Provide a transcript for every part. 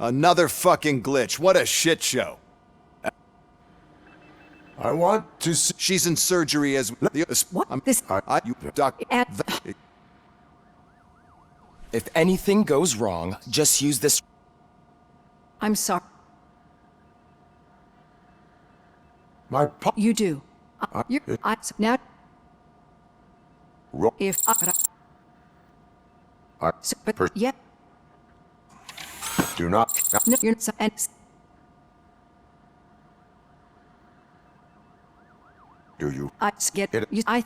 Another fucking glitch. What a shit show. I want to see... She's in surgery as... What? This... You, doc... If anything goes wrong, just use this... I'm sorry. My pa... You do. Now... If... But... Yeah. Do not... No, you're... And... Do you... I get... You... I...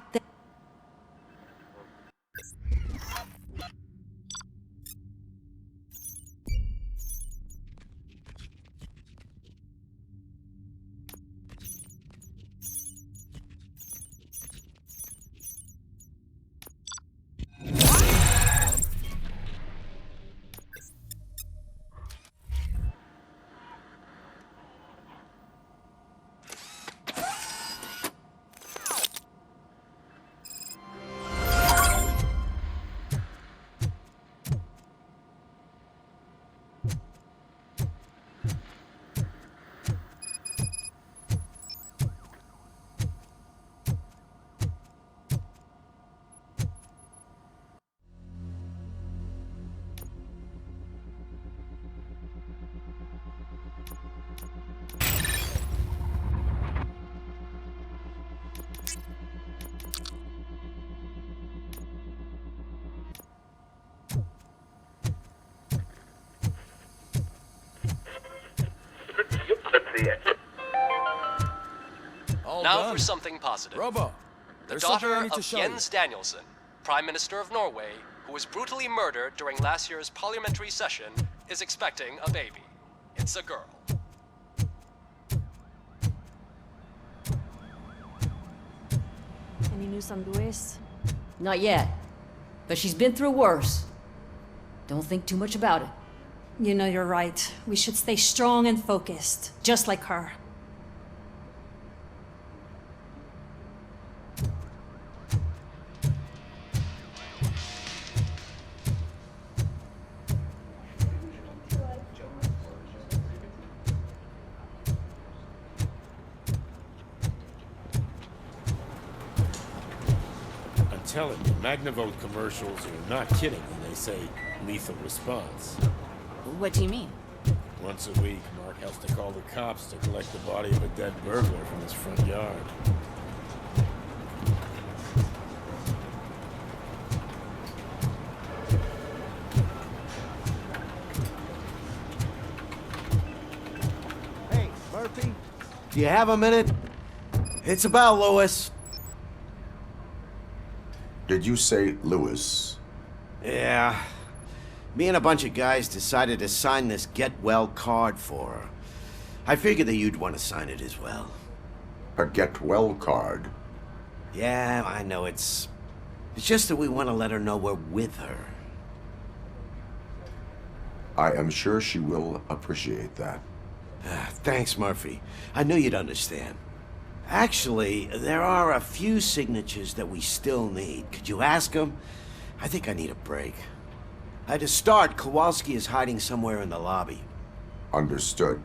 Now for something positive. Robo, The daughter of Jens Danielson, Prime Minister of Norway, who was brutally murdered during last year's parliamentary session, is expecting a baby. It's a girl. Any news on Lewis? Not yet. But she's been through worse. Don't think too much about it. You know you're right. We should stay strong and focused, just like her. Telling you, Magnavolt commercials are not kidding when they say lethal response. What do you mean? Once a week, Mark has to call the cops to collect the body of a dead burglar from his front yard. Hey, Murphy, do you have a minute? It's about Lewis. Did you say Lewis? Yeah. Me and a bunch of guys decided to sign this get well card for her. I figured that you'd want to sign it as well. A get well card? Yeah, I know it's just that we want to let her know we're with her. I am sure she will appreciate that. Thanks, Murphy. I knew you'd understand. Actually, there are a few signatures that we still need. Could you ask them? I think I need a break. To start, Kowalski is hiding somewhere in the lobby. Understood.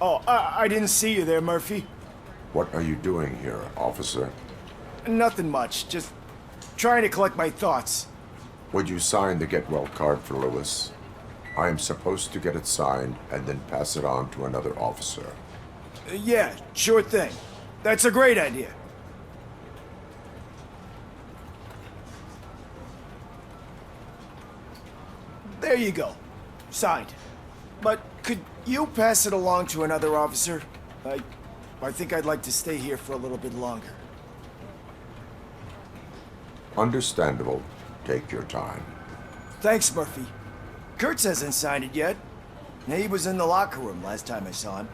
Oh, I didn't see you there, Murphy. What are you doing here, officer? Nothing much, just trying to collect my thoughts. Would you sign the get well card for Lewis? I am supposed to get it signed and then pass it on to another officer. Yeah, sure thing. That's a great idea. There you go. Signed. But could you pass it along to another officer? I think I'd like to stay here for a little bit longer. Understandable. Take your time. Thanks, Murphy. Kurtz hasn't signed it yet. He was in the locker room last time I saw him.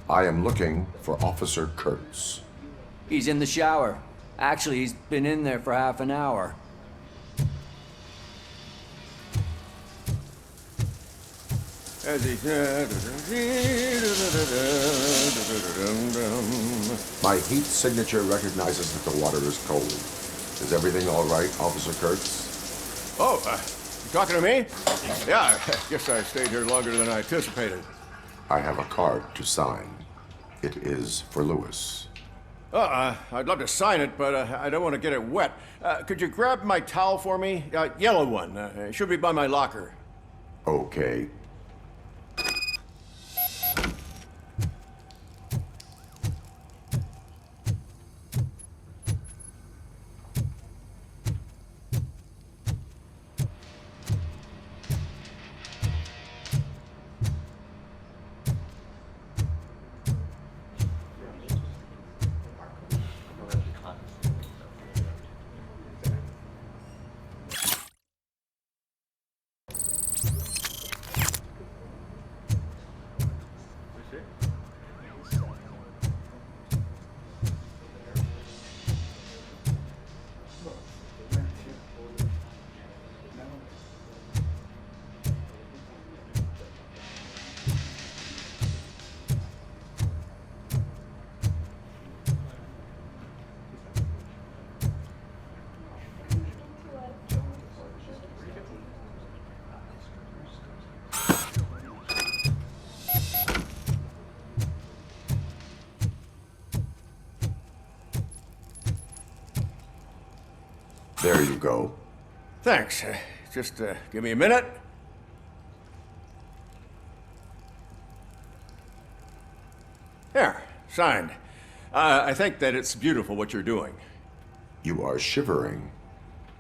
I am looking for Officer Kurtz. He's in the shower. Actually, he's been in there for half an hour. My heat signature recognizes that the water is cold. Is everything all right, Officer Kurtz? Oh, you talking to me? Yeah, I guess I stayed here longer than I anticipated. I have a card to sign. It is for Lewis. I'd love to sign it, but I don't want to get it wet. Could you grab my towel for me? Yellow one. It should be by my locker. Okay. There you go. Thanks. Just give me a minute. There, signed. I think that it's beautiful what you're doing. You are shivering.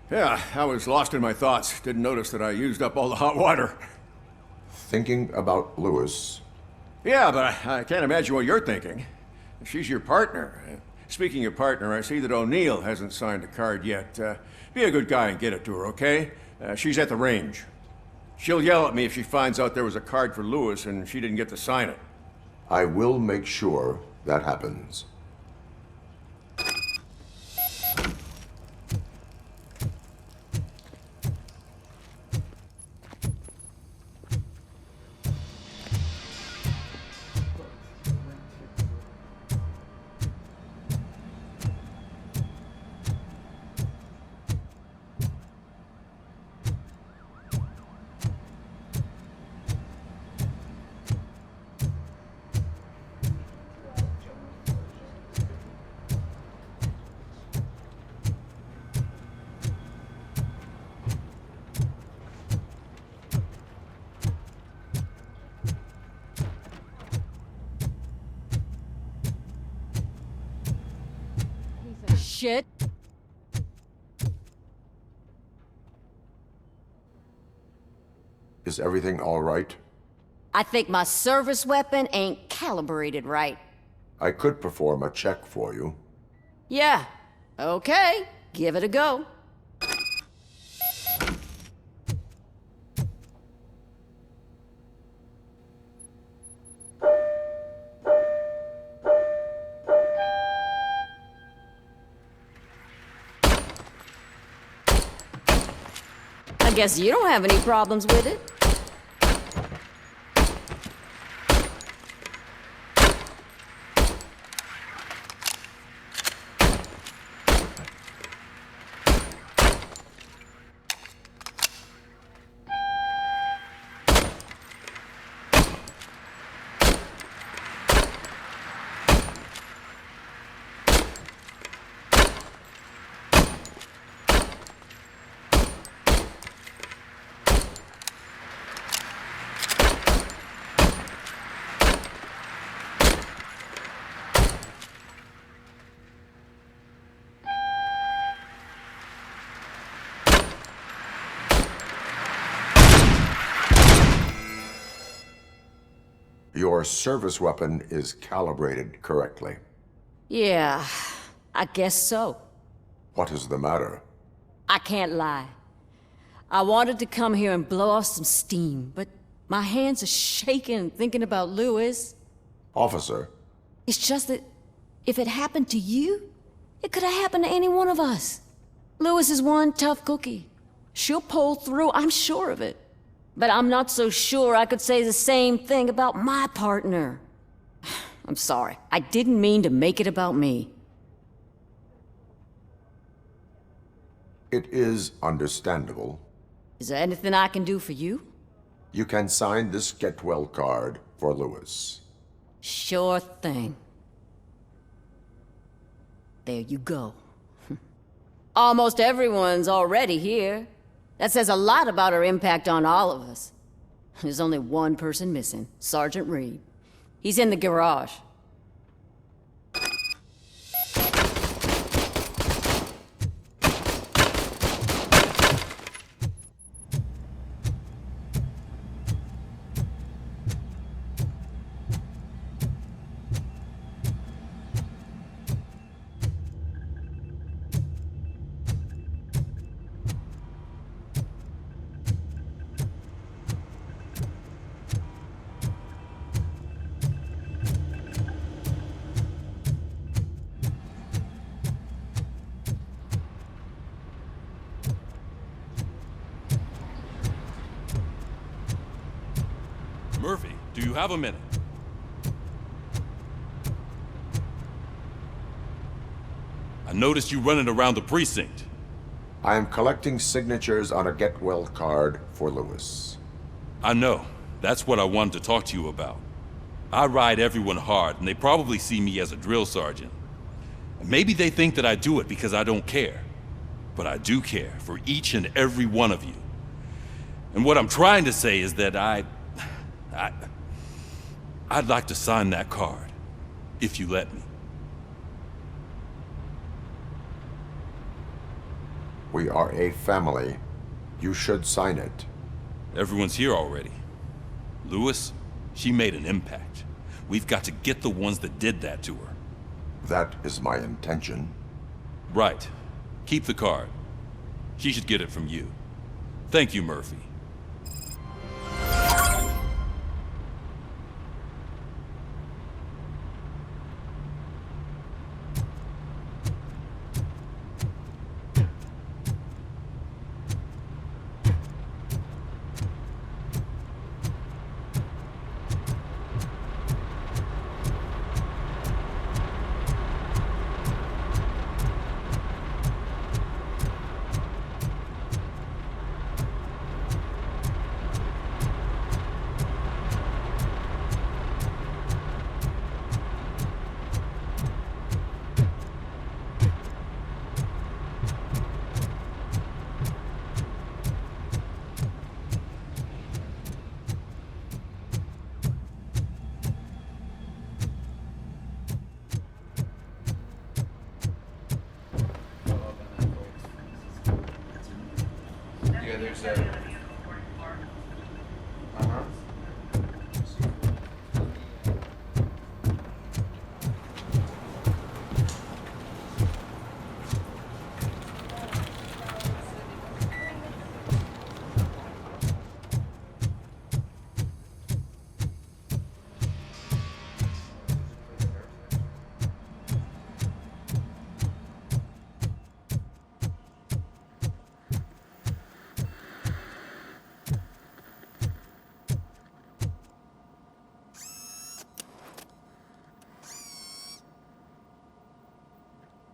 Yeah, I was lost in my thoughts. Didn't notice that I used up all the hot water. Thinking about Lewis. Yeah, but I can't imagine what you're thinking. She's your partner. Speaking of partner, I see that O'Neill hasn't signed a card yet. Be a good guy and get it to her, okay? She's at the range. She'll yell at me if she finds out there was a card for Lewis and she didn't get to sign it. I will make sure that happens. Shit. Is everything all right? I think my service weapon ain't calibrated right. I could perform a check for you. Yeah, okay, give it a go. I guess you don't have any problems with it. Your service weapon is calibrated correctly. Yeah, I guess so. What is the matter? I can't lie. I wanted to come here and blow off some steam, but my hands are shaking thinking about Lewis. Officer. It's just that if it happened to you, it could have happened to any one of us. Lewis is one tough cookie. She'll pull through, I'm sure of it. But I'm not so sure I could say the same thing about my partner. I'm sorry. I didn't mean to make it about me. It is understandable. Is there anything I can do for you? You can sign this get well card for Lewis. Sure thing. There you go. Almost everyone's already here. That says a lot about her impact on all of us. There's only one person missing, Sergeant Reed. He's in the garage. Murphy, do you have a minute? I noticed you running around the precinct. I am collecting signatures on a get well card for Lewis. I know. That's what I wanted to talk to you about. I ride everyone hard, and they probably see me as a drill sergeant. Maybe they think that I do it because I don't care. But I do care for each and every one of you. And what I'm trying to say is that I'd like to sign that card, if you let me. We are a family. You should sign it. Everyone's here already. Lewis, she made an impact. We've got to get the ones that did that to her. That is my intention. Right. Keep the card. She should get it from you. Thank you, Murphy.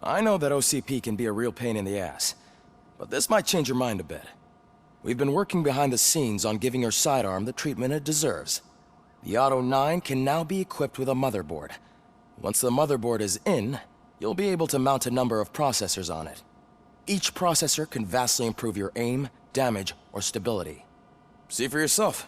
I know that OCP can be a real pain in the ass, but this might change your mind a bit. We've been working behind the scenes on giving your sidearm the treatment it deserves. The Auto 9 can now be equipped with a motherboard. Once the motherboard is in, you'll be able to mount a number of processors on it. Each processor can vastly improve your aim, damage, or stability. See for yourself.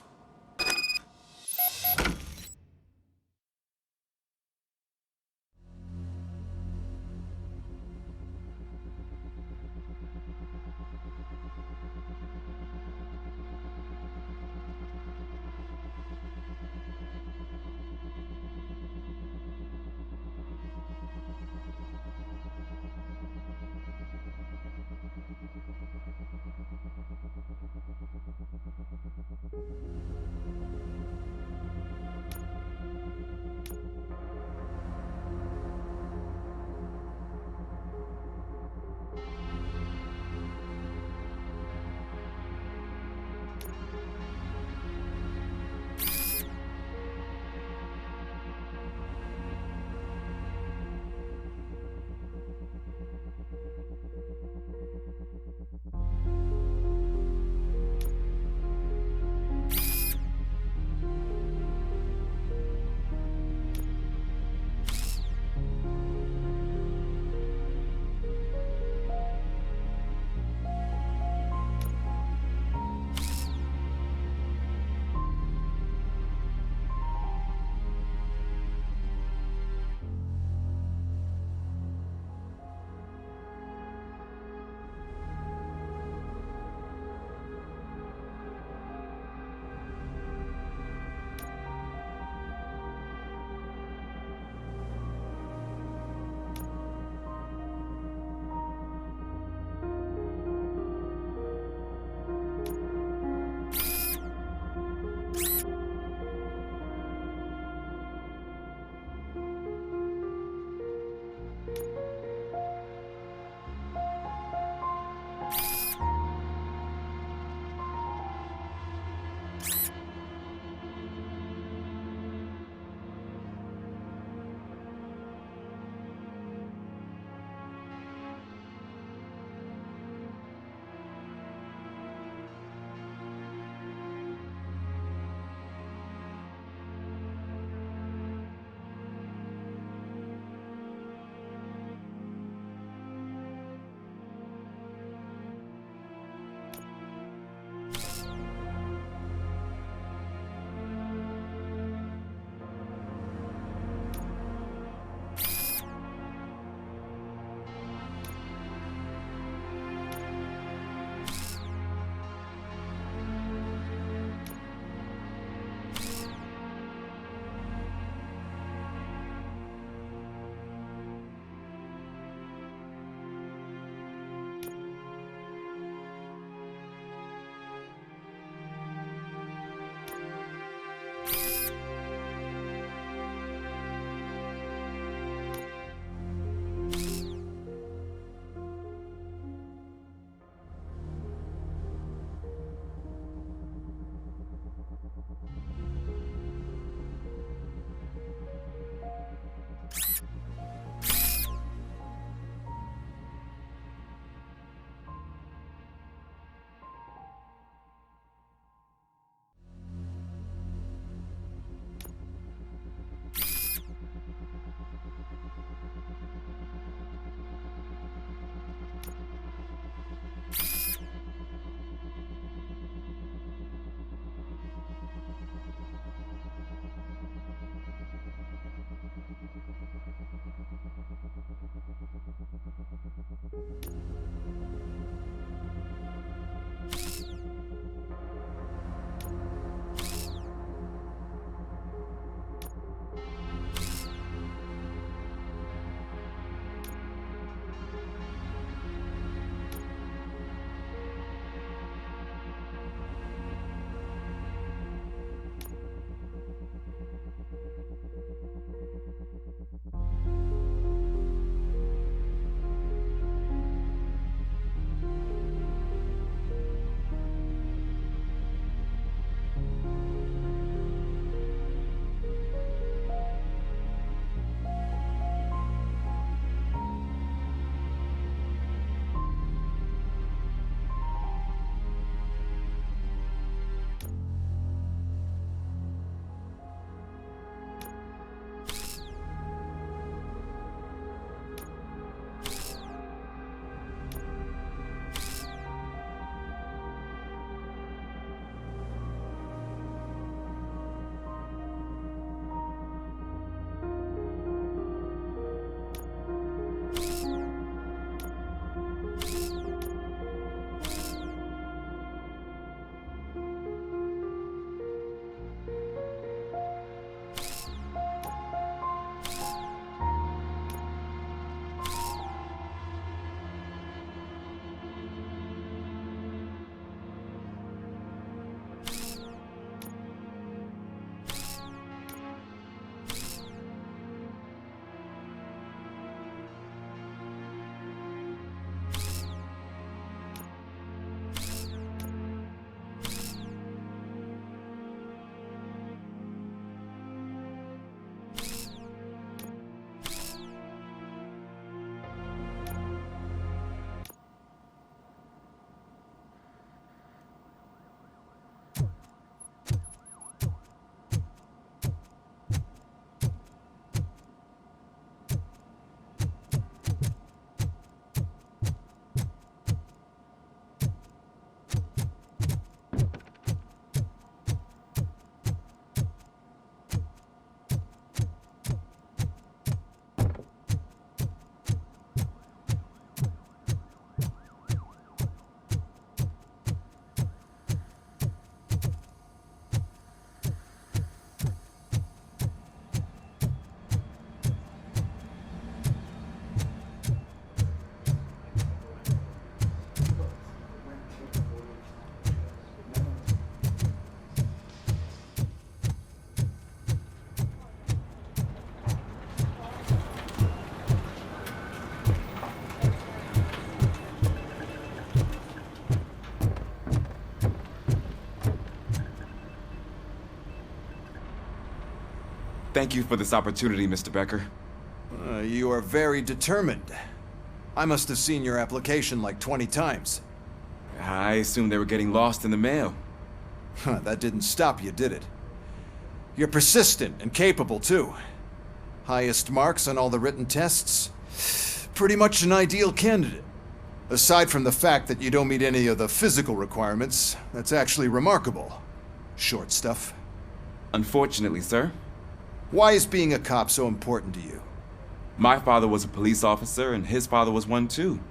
Thank you for this opportunity, Mr. Becker. You are very determined. I must have seen your application like 20 times. I assumed they were getting lost in the mail. That didn't stop you, did it? You're persistent and capable, too. Highest marks on all the written tests. Pretty much an ideal candidate. Aside from the fact that you don't meet any of the physical requirements, that's actually remarkable. Short stuff. Unfortunately, sir. Why is being a cop so important to you? My father was a police officer, and his father was one too.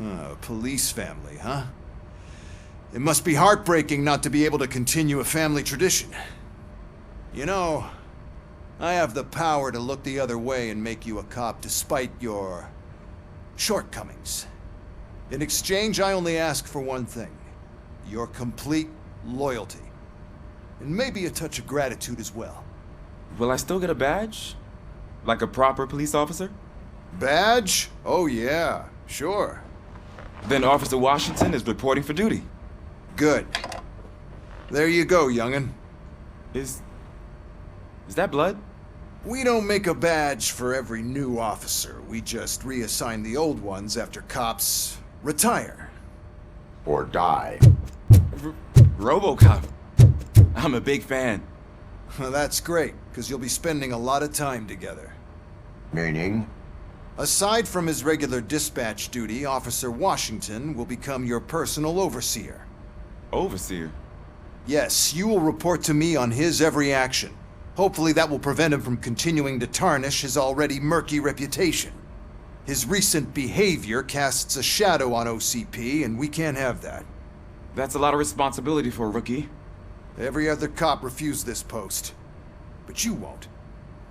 A police family, huh? It must be heartbreaking not to be able to continue a family tradition. You know, I have the power to look the other way and make you a cop despite your shortcomings. In exchange, I only ask for one thing. Your complete loyalty. And maybe a touch of gratitude as well. Will I still get a badge? Like a proper police officer? Badge? Oh yeah, sure. Then Officer Washington is reporting for duty. Good. There you go, young'un. Is that blood? We don't make a badge for every new officer. We just reassign the old ones after cops retire. Or die. RoboCop. I'm a big fan. That's great, because you'll be spending a lot of time together. Meaning? Aside from his regular dispatch duty, Officer Washington will become your personal overseer. Overseer? Yes, you will report to me on his every action. Hopefully that will prevent him from continuing to tarnish his already murky reputation. His recent behavior casts a shadow on OCP, and we can't have that. That's a lot of responsibility for a rookie. Every other cop refused this post. But you won't.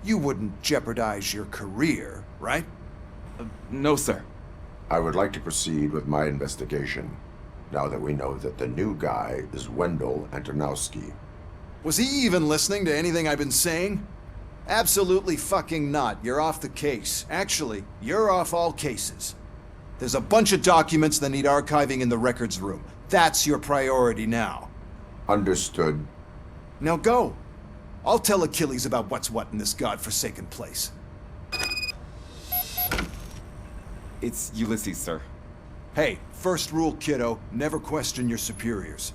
You wouldn't jeopardize your career, right? No, sir. I would like to proceed with my investigation, now that we know that the new guy is Wendell Antonowski. Was he even listening to anything I've been saying? Absolutely fucking not. You're off the case. Actually, you're off all cases. There's a bunch of documents that need archiving in the records room. That's your priority now. Understood. Now go. I'll tell Achilles about what's what in this godforsaken place. It's Ulysses, sir. Hey, first rule, kiddo, never question your superiors.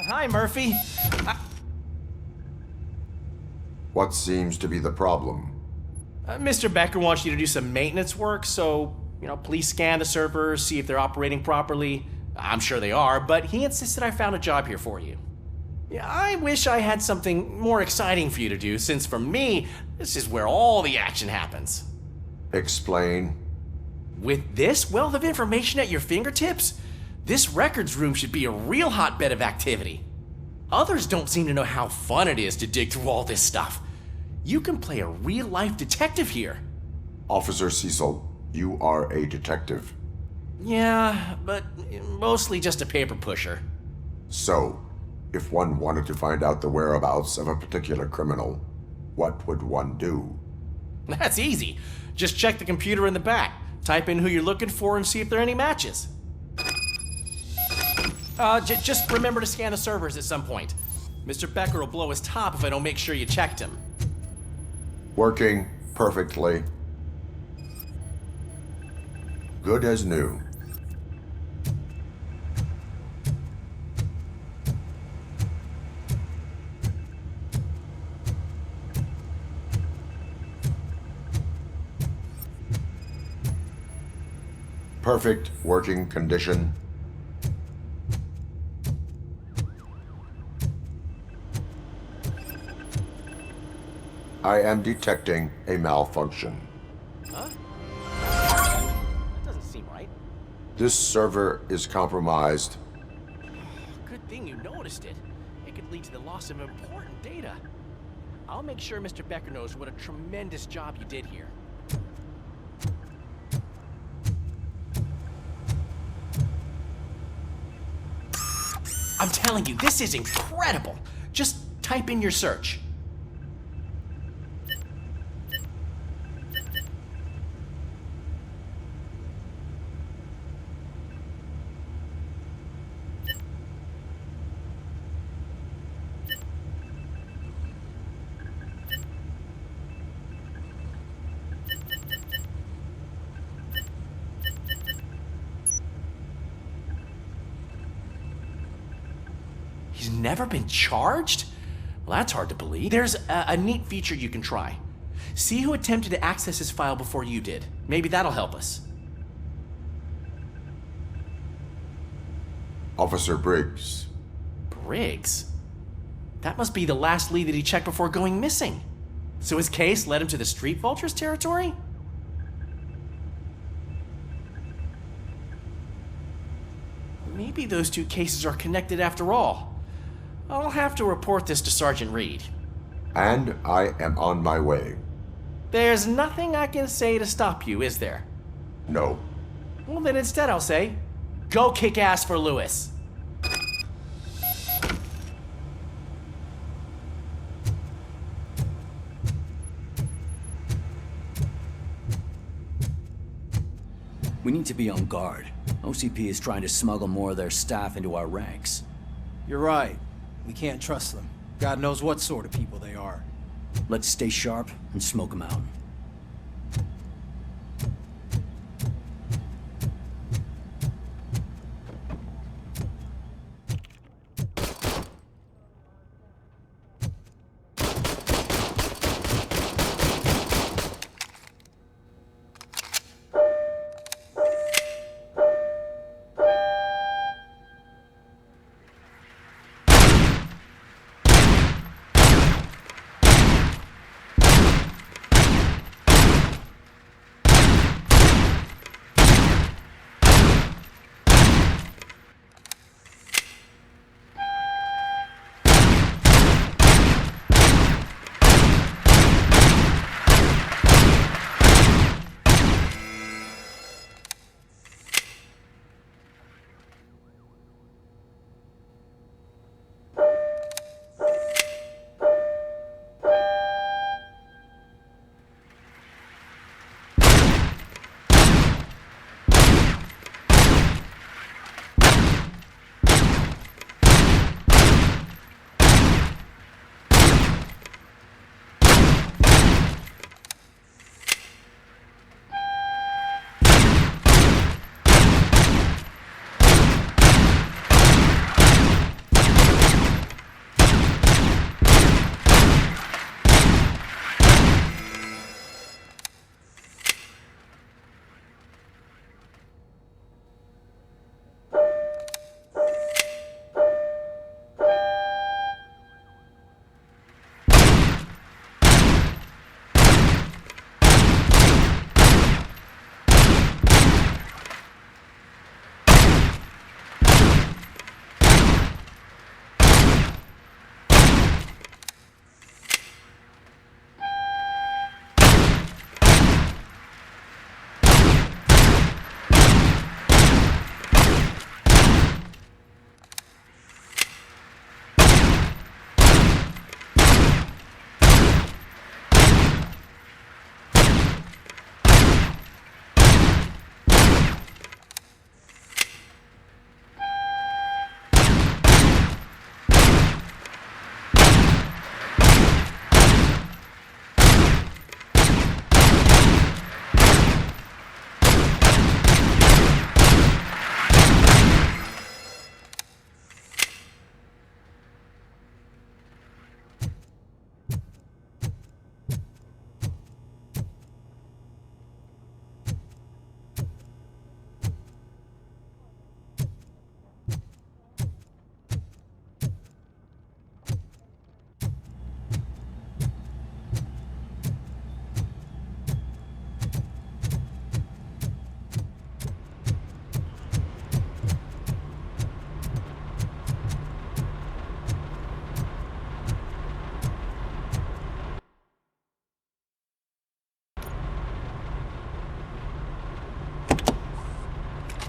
Hi, Murphy. What seems to be the problem? Mr. Becker wants you to do some maintenance work, so, please scan the servers, see if they're operating properly. I'm sure they are, but he insisted I found a job here for you. Yeah, I wish I had something more exciting for you to do, since for me, this is where all the action happens. Explain. With this wealth of information at your fingertips, this records room should be a real hotbed of activity. Others don't seem to know how fun it is to dig through all this stuff. You can play a real-life detective here. Officer Cecil, you are a detective. Yeah, but mostly just a paper pusher. So, if one wanted to find out the whereabouts of a particular criminal, what would one do? That's easy. Just check the computer in the back, type in who you're looking for, and see if there are any matches. Just remember to scan the servers at some point. Mr. Becker will blow his top if I don't make sure you checked him. Working perfectly. Good as new. Perfect working condition. I am detecting a malfunction. Huh? That doesn't seem right. This server is compromised. Good thing you noticed it. It could lead to the loss of important data. I'll make sure Mr. Becker knows what a tremendous job you did here. telling you, this is incredible. Just type in your search. He's never been charged? Well, that's hard to believe. There's a neat feature you can try. See who attempted to access his file before you did. Maybe that'll help us. Officer Briggs. Briggs? That must be the last lead that he checked before going missing. So his case led him to the Street Vultures territory? Maybe those two cases are connected after all. I'll have to report this to Sergeant Reed. And I am on my way. There's nothing I can say to stop you, is there? No. Well, then instead I'll say, go kick ass for Lewis. We need to be on guard. OCP is trying to smuggle more of their staff into our ranks. You're right. We can't trust them. God knows what sort of people they are. Let's stay sharp and smoke them out.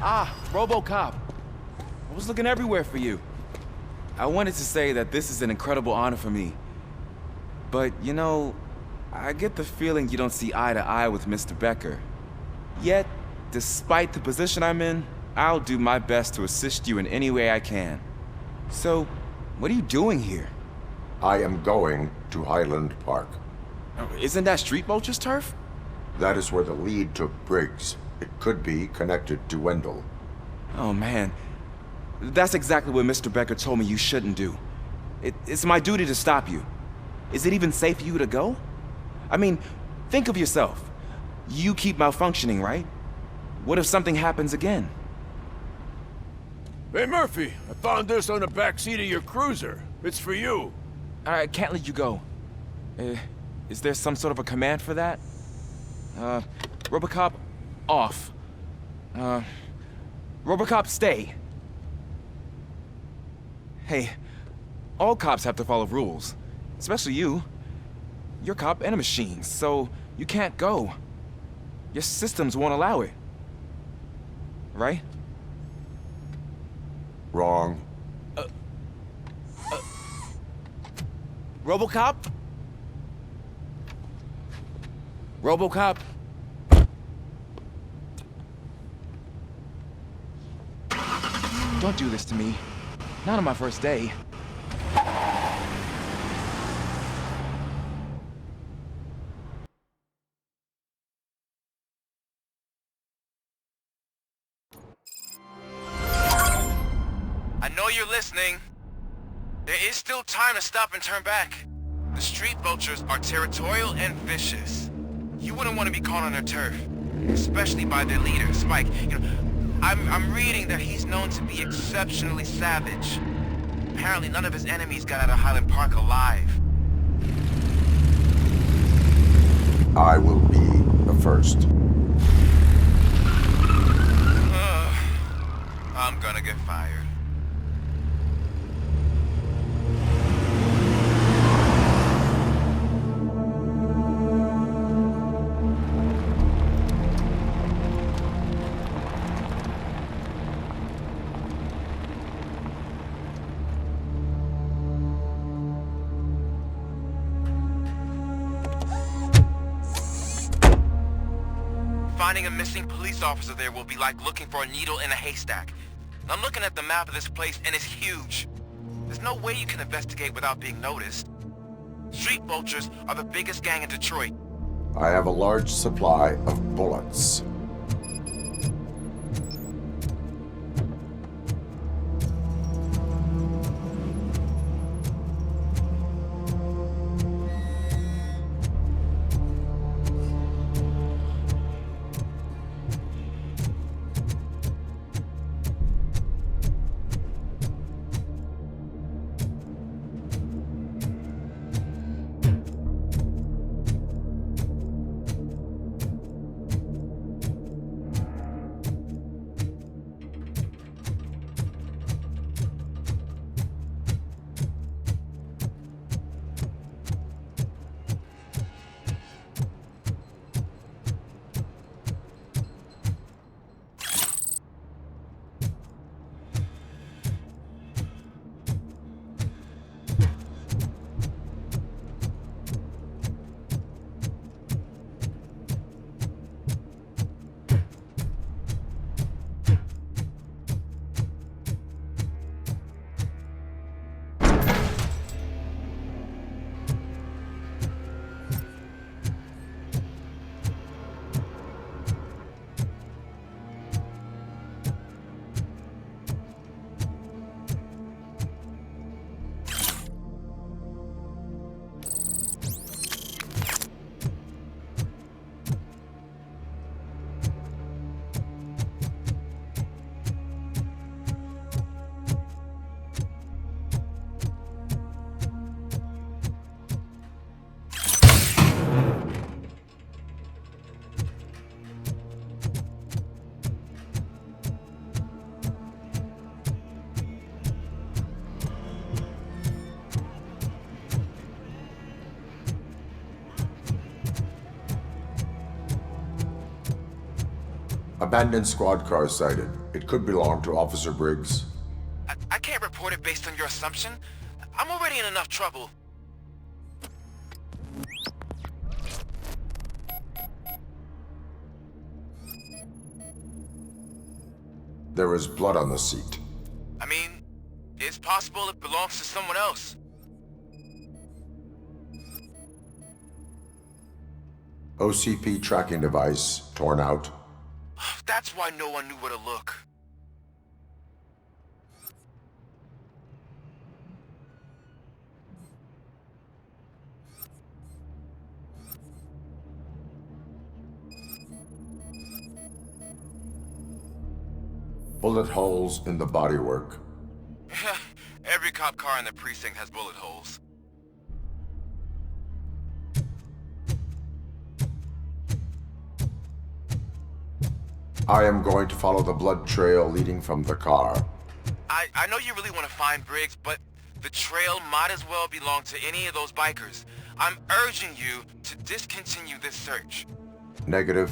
Ah, RoboCop. I was looking everywhere for you. I wanted to say that this is an incredible honor for me. But, you know, I get the feeling you don't see eye to eye with Mr. Becker. Yet, despite the position I'm in, I'll do my best to assist you in any way I can. So, what are you doing here? I am going to Highland Park. Isn't that Street Vulture's turf? That is where the lead took Briggs. It could be connected to Wendell. Oh man, that's exactly what Mr. Becker told me you shouldn't do. It's my duty to stop you. Is it even safe for you to go? I mean, think of yourself. You keep malfunctioning, right? What if something happens again? Hey, Murphy, I found this on the back seat of your cruiser. It's for you. I can't let you go. Is there some sort of a command for that? RoboCop, off. RoboCop, stay. Hey, all cops have to follow rules. Especially you. You're a cop and a machine, so you can't go. Your systems won't allow it. Right? Wrong. RoboCop? RoboCop? Don't do this to me. Not on my first day. I know you're listening. There is still time to stop and turn back. The street vultures are territorial and vicious. You wouldn't want to be caught on their turf, especially by their leader, Spike. You know, I'm reading that he's known to be exceptionally savage. Apparently none of his enemies got out of Highland Park alive. I will be the first. I'm gonna get fired. Finding a missing police officer there will be like looking for a needle in a haystack. I'm looking at the map of this place and it's huge. There's no way you can investigate without being noticed. Street vultures are the biggest gang in Detroit. I have a large supply of bullets. Abandoned squad car sighted. It could belong to Officer Briggs. I can't report report it based on your assumption? I'm already in enough trouble. There is blood on the seat. I mean, it's possible it belongs to someone else. OCP tracking device torn out. That's why no one knew where to look. Bullet holes in the bodywork. Every cop car in the precinct has bullet holes. I am going to follow the blood trail leading from the car. I know you really want to find Briggs, but the trail might as well belong to any of those bikers. I'm urging you to discontinue this search. Negative.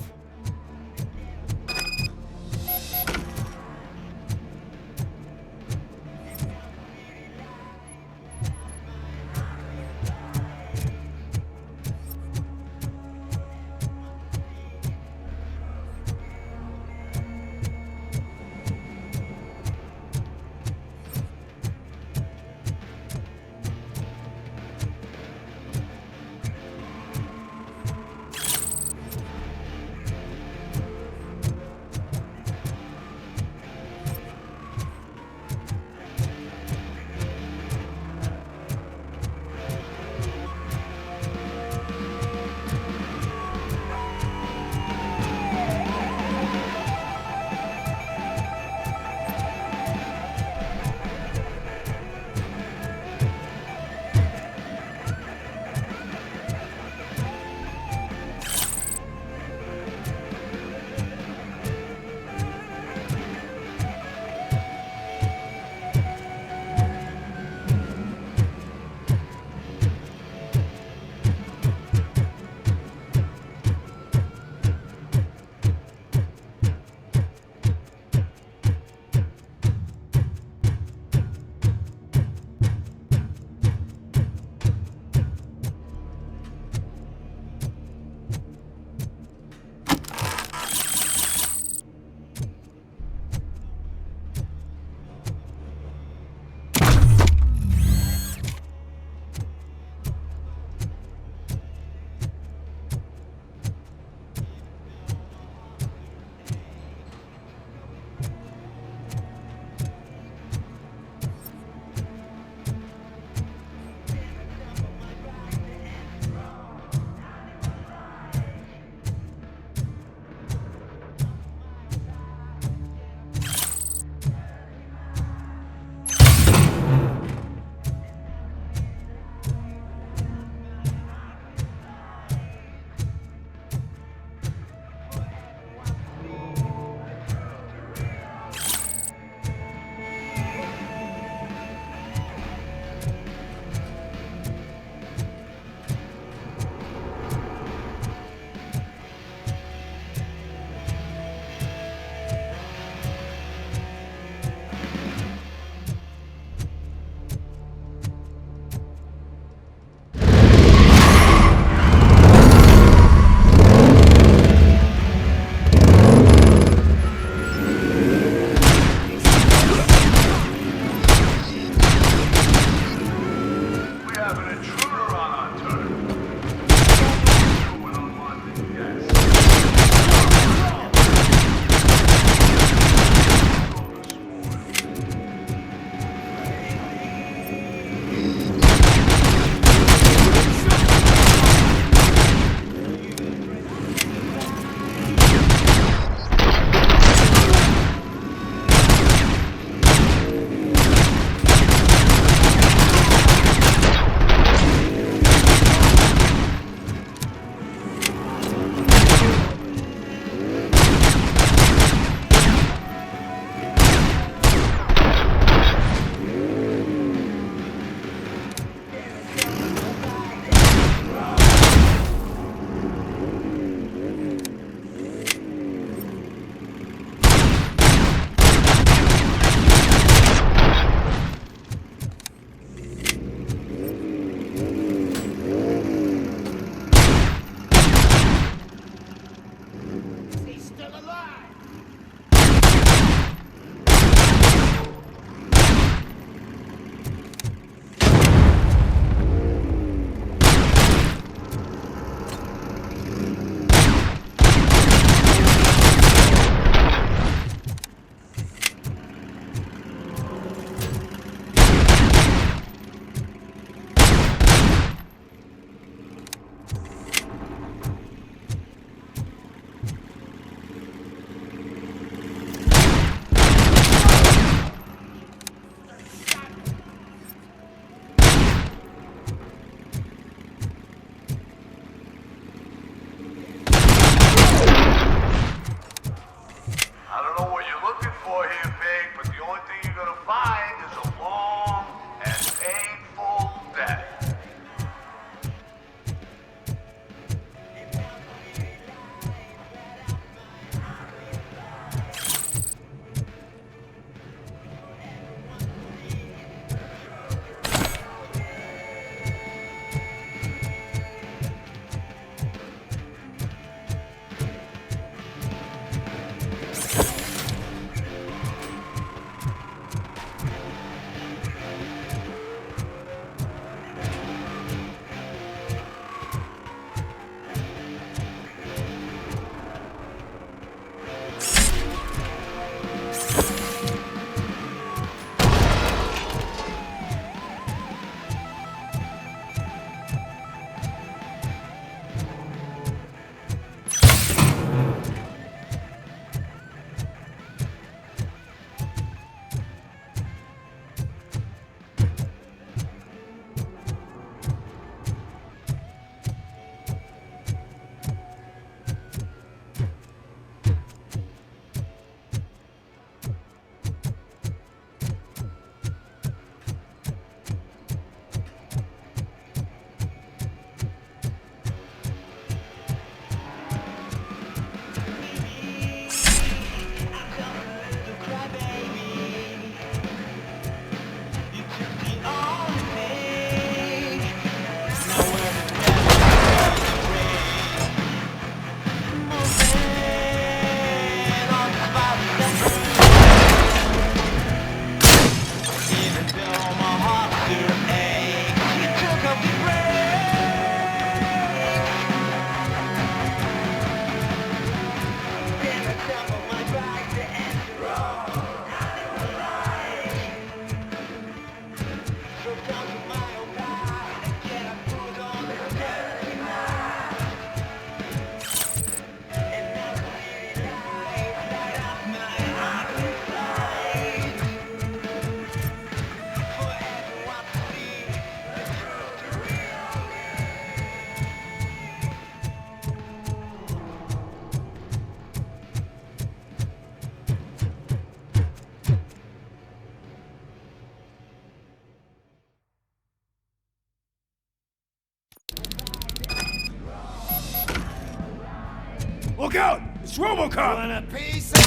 Look out! It's RoboCop! Want a piece of this?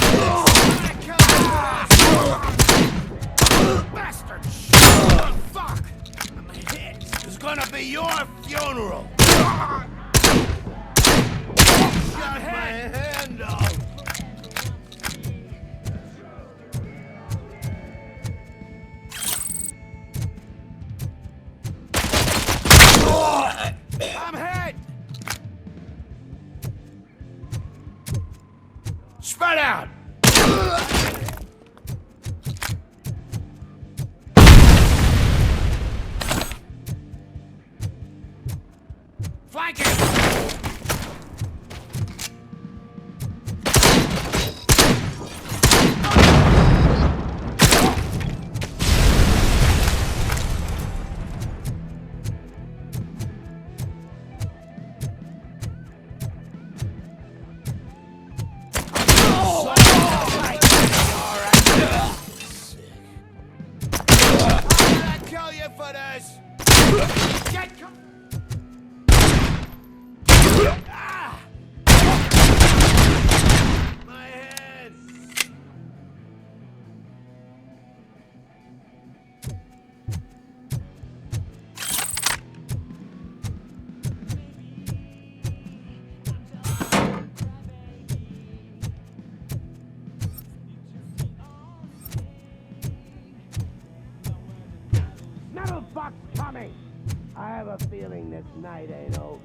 Bastard! Fuck! My head! It's gonna be your funeral! Shut my hand off! I'm hit! Spread out! Flank him! For this! Get ah! My head! Metal box coming! I have a feeling this night ain't over.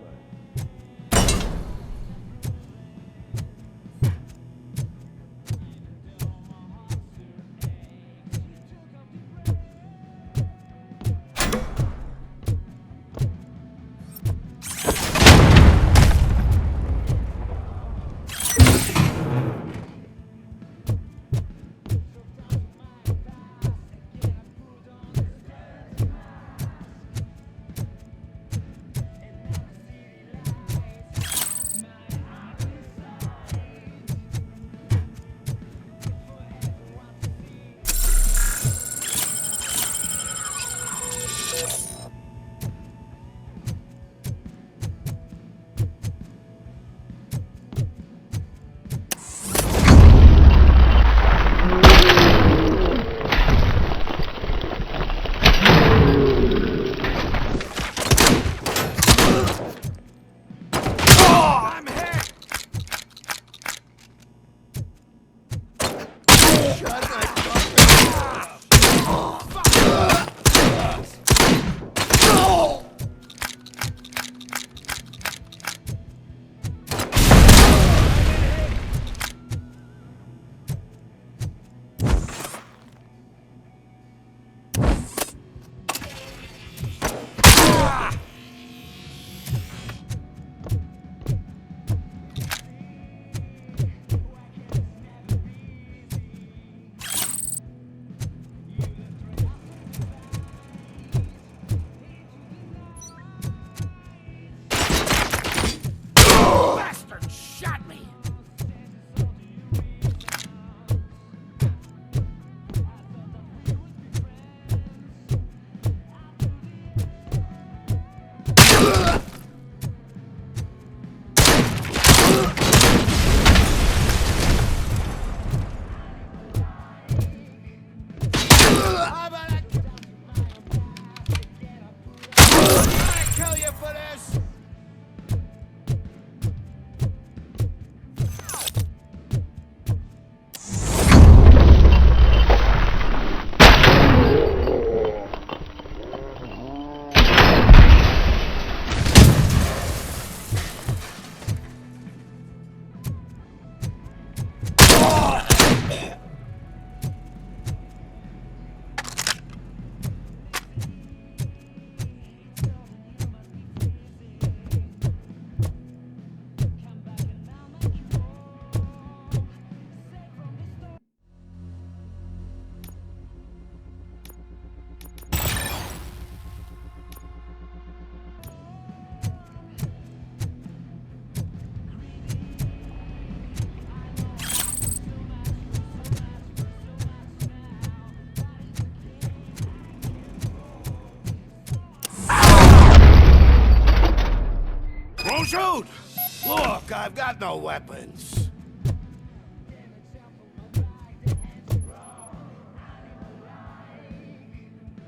Look, I've got no weapons.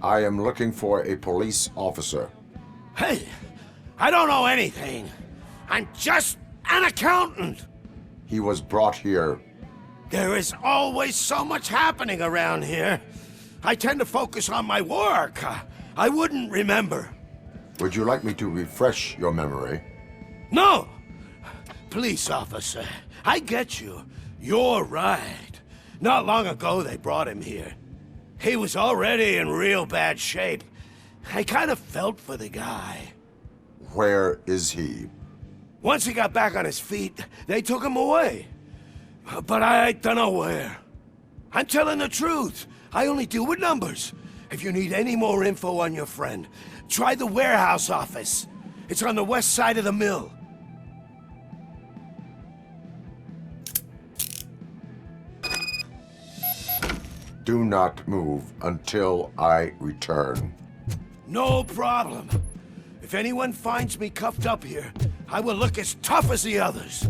I am looking for a police officer. Hey, I don't know anything. I'm just an accountant. He was brought here. There is always so much happening around here. I tend to focus on my work. I wouldn't remember. Would you like me to refresh your memory? No! Police officer, I get you. You're right. Not long ago they brought him here. He was already in real bad shape. I kind of felt for the guy. Where is he? Once he got back on his feet, they took him away. But I don't know where. I'm telling the truth. I only deal with numbers. If you need any more info on your friend, try the warehouse office. It's on the west side of the mill. Do not move until I return. No problem. If anyone finds me cuffed up here, I will look as tough as the others.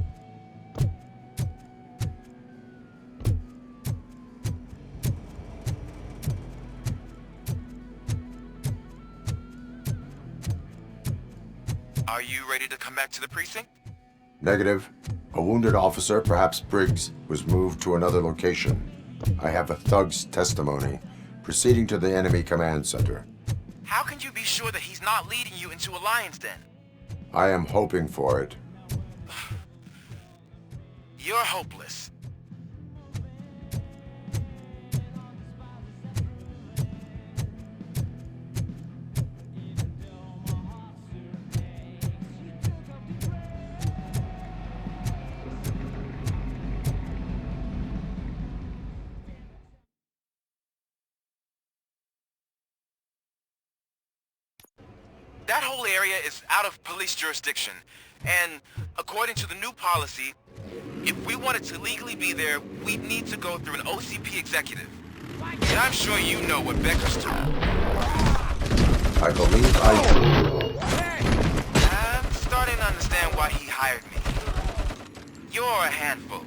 Are you ready to come back to the precinct? Negative. A wounded officer, perhaps Briggs, was moved to another location. I have a thug's testimony, proceeding to the enemy command center. How can you be sure that he's not leading you into a lion's den? I am hoping for it. You're hopeless. That whole area is out of police jurisdiction, and according to the new policy, if we wanted to legally be there, we'd need to go through an OCP executive. And I'm sure you know what Becker's doing. I believe I do. I'm starting to understand why he hired me. You're a handful.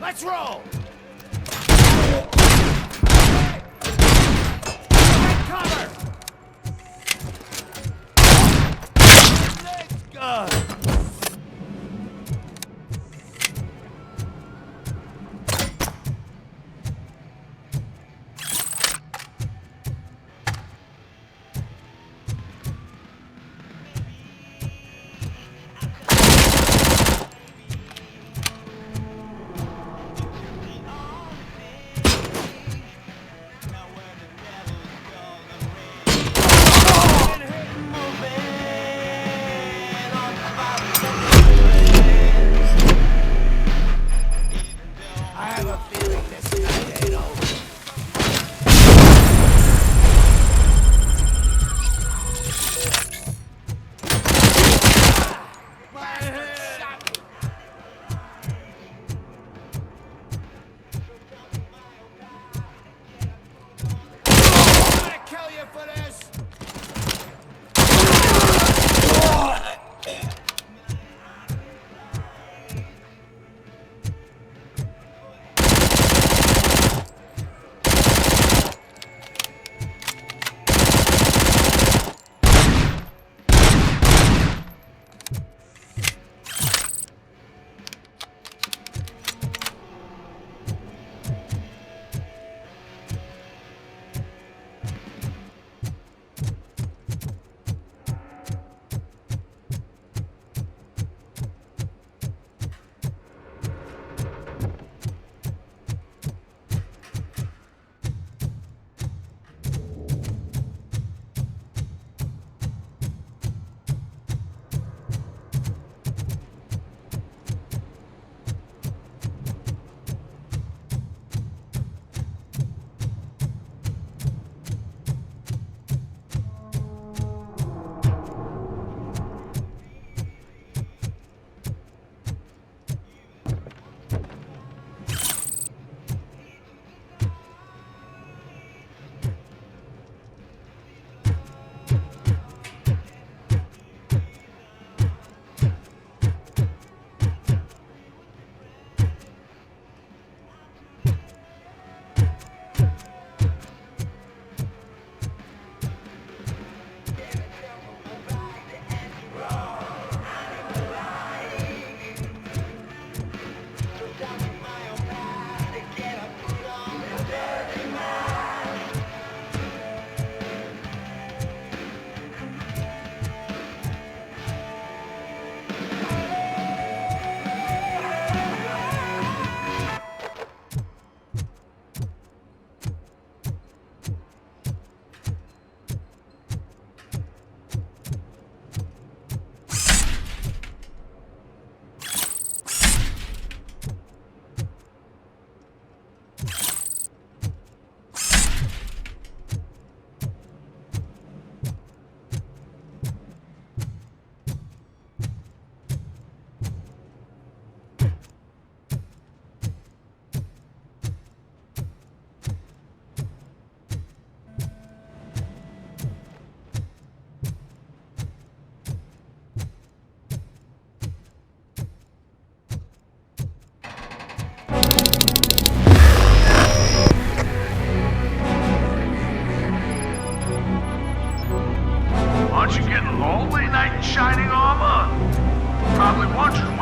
Let's roll! Cover! Let's go!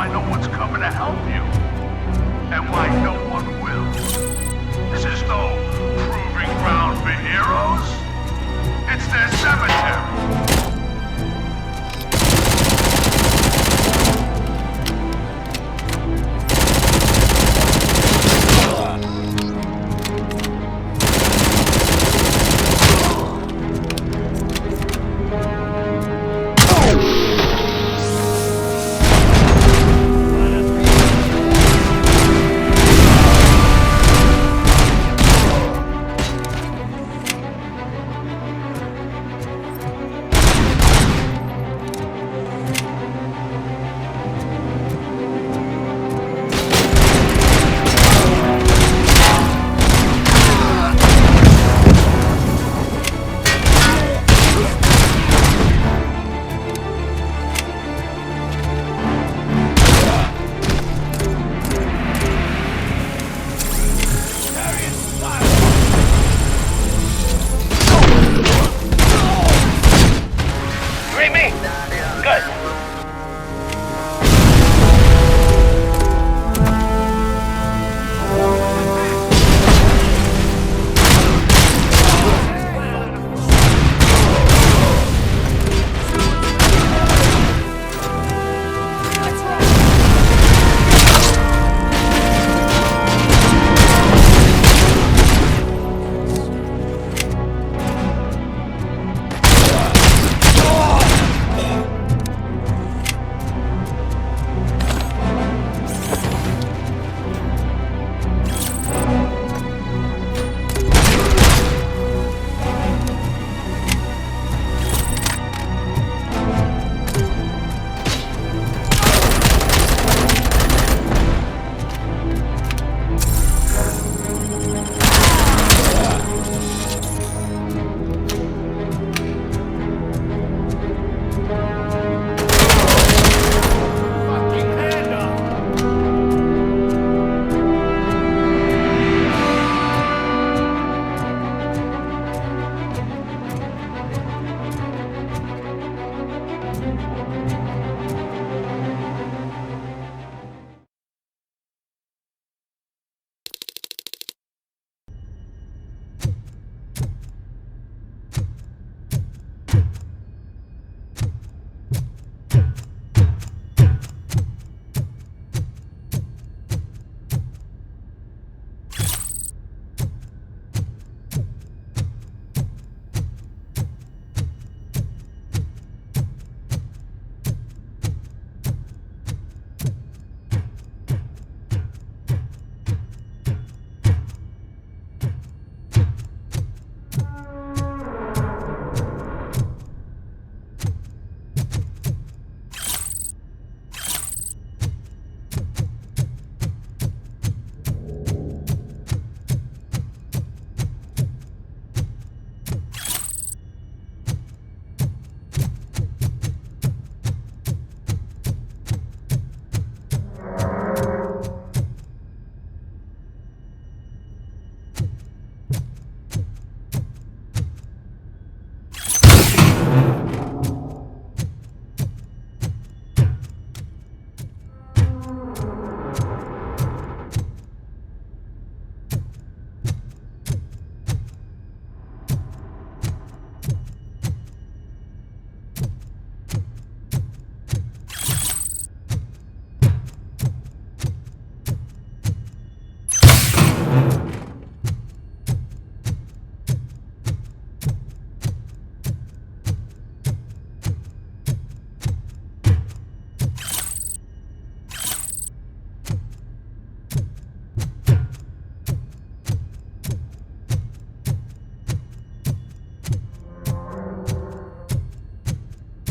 why no one's coming to help you. And why no one will. This is no proving ground for heroes. It's their cemetery.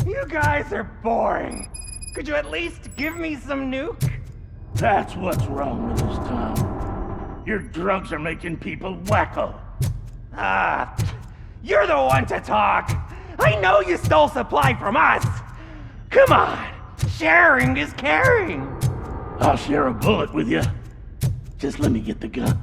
You guys are boring. Could you at least give me some nuke? That's what's wrong with this town. Your drugs are making people wacko. Ah, you're the one to talk. I know you stole supply from us. Come on, sharing is caring. I'll share a bullet with you. Just let me get the gun.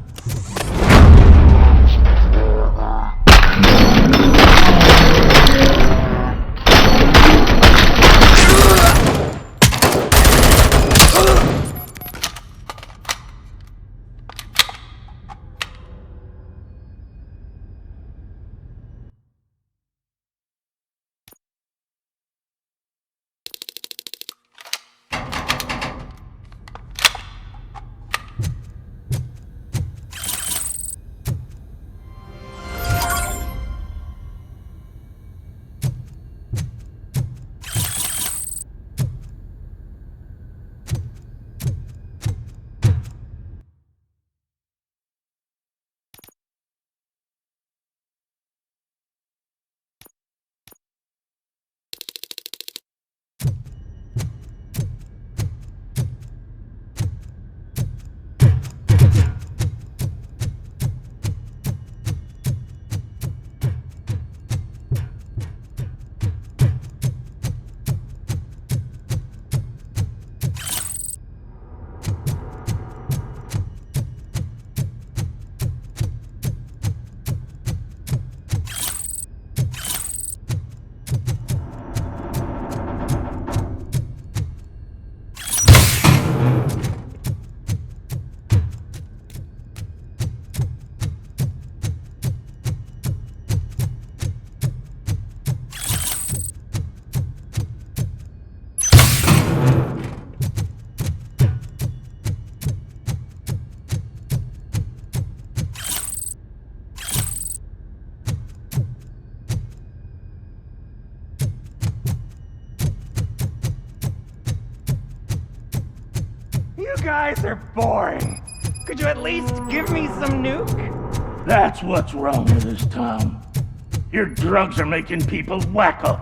You guys are boring. Could you at least give me some nuke? That's what's wrong with this town. Your drugs are making people wacko.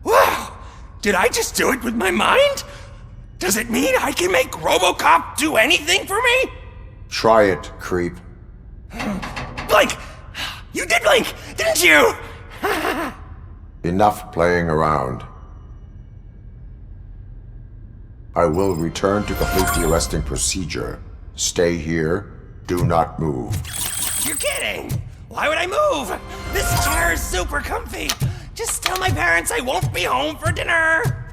Wow! Did I just do it with my mind? Does it mean I can make RoboCop do anything for me? Try it, creep. Blink! You did blink, didn't you? Enough playing around. I will return to complete the arresting procedure. Stay here. Do not move. You're kidding! Why would I move? This chair is super comfy. Just tell my parents I won't be home for dinner.